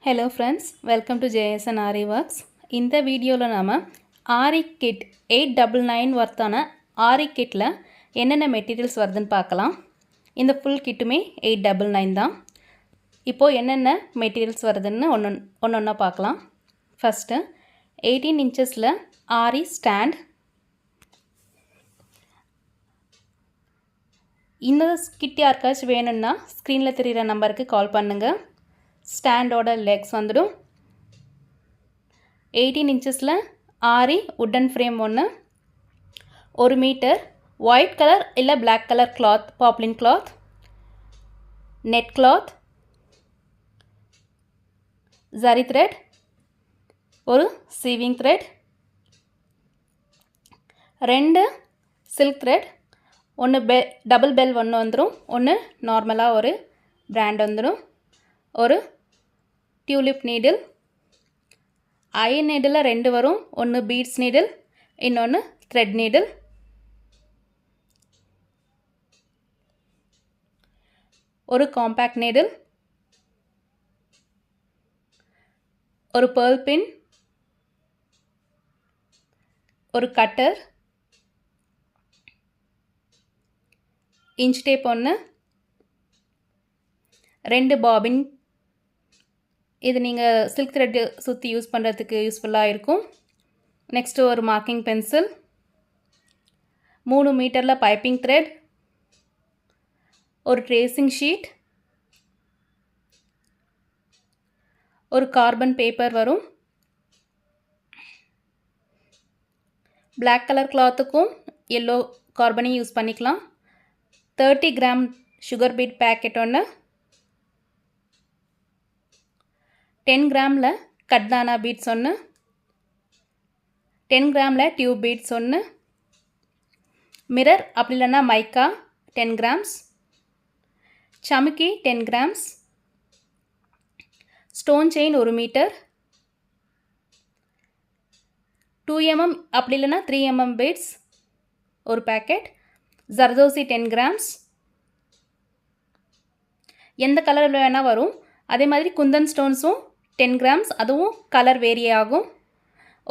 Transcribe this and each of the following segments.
Hello friends, welcome to JSN Ari Works. இந்த வீடியோல நாம ஆரி கிட் 899 வர்த்தான ஆரி கிட்ல என்னென்ன மெட்டீரியல்ஸ் வருதுன்னு பார்க்கலாம். இந்த ஃபுல் கிட்டுமே 899 தான். இப்போ என்னென்ன மெட்டீரியல்ஸ் வருதுன்னு ஒன்னொன்னா பார்க்கலாம். ஃபர்ஸ்ட் 18 inchesல ஆரி ஸ்டாண்ட். இந்த கிட் யாருக்காச்சும் வேணும்னா ஸ்க்ரீன்ல தெரியுற நம்பருக்கு கால் பண்ணுங்க. ஸ்டாண்டோட லெக்ஸ் வந்துடும். 18 inchesல ஆரி உட்டன் ஃப்ரேம் ஒன்று, 1 மீட்டர், ஒயிட் கலர் இல்லை black colour cloth, poplin cloth, net cloth, zari thread, ஒரு சீவிங் த்ரெட், 2 சில்க் த்ரெட், ஒன்று டபுள் பெல் ஒன்று வந்துடும், ஒன்று நார்மலாக ஒரு பிராண்ட் வந்துடும், ஒரு டியூலிப் நீடில், அயன் நீடில் 2 வரும், ஒன்று பீட்ஸ் நீடில், இன்னொன்று த்ரெட் நீடில், ஒரு காம்பேக்ட் நீடில், ஒரு பேர்ல் பின், ஒரு கட்டர், இன்ச் டேப் ஒன்று, 2 பாபின். இது நீங்கள் சில்க் த்ரெட் சுற்றி யூஸ் பண்ணுறதுக்கு யூஸ்ஃபுல்லாக இருக்கும். நெக்ஸ்ட்டு ஒரு மார்க்கிங் பென்சில், 3 மீட்டரில் பைப்பிங் த்ரெட், ஒரு ட்ரேசிங் ஷீட், ஒரு கார்பன் பேப்பர் வரும். பிளாக் கலர் கிளாத்துக்கும் எல்லோ கார்பனையும் யூஸ் பண்ணிக்கலாம். 30 கிராம் சுகர் பீட் பேக்கெட் ஒன்று, 10 கிராமில் கட்தானா பீட்ஸ் ஒன்று, 10 கிராமில் டியூப் பீட்ஸ் ஒன்று, மிரர் அப்படி இல்லைன்னா மைக்கா 10 கிராம்ஸ், சமுக்கி 10 grams, stone chain 1 metre, 2 mm அப்படி இல்லைன்னா 3 mm பீட்ஸ் ஒரு பேக்கெட், ஜர்தோசி 10 கிராம்ஸ். எந்த கலரில் வேணால் வரும். அதே மாதிரி குந்தன் ஸ்டோன்ஸும் 10 கிராம்ஸ், அதுவும் கலர் வேரி ஆகும்.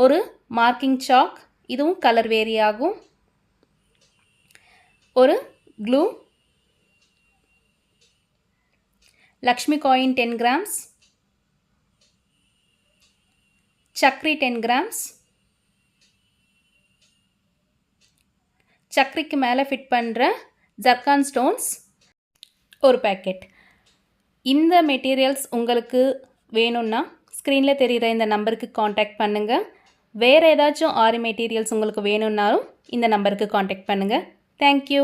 ஒரு மார்க்கிங் சாக், இதுவும் கலர் வேரி ஆகும். ஒரு க்ளூ, லக்ஷ்மி காயின் 10 கிராம்ஸ், சக்ரி 10 கிராம்ஸ், சக்ரிக்கு மேலே ஃபிட் பண்ணுற ஜர்கான் ஸ்டோன்ஸ் ஒரு பேக்கெட். இந்த மெட்டீரியல்ஸ் உங்களுக்கு வேணும்னா ஸ்க்ரீனில் தெரிகிற இந்த நம்பருக்கு காண்டாக்ட் பண்ணுங்கள். வேறு ஏதாச்சும் ஆரி மெட்டீரியல்ஸ் உங்களுக்கு வேணும்னாலும் இந்த நம்பருக்கு காண்டாக்ட் பண்ணுங்கள். தேங்க்யூ.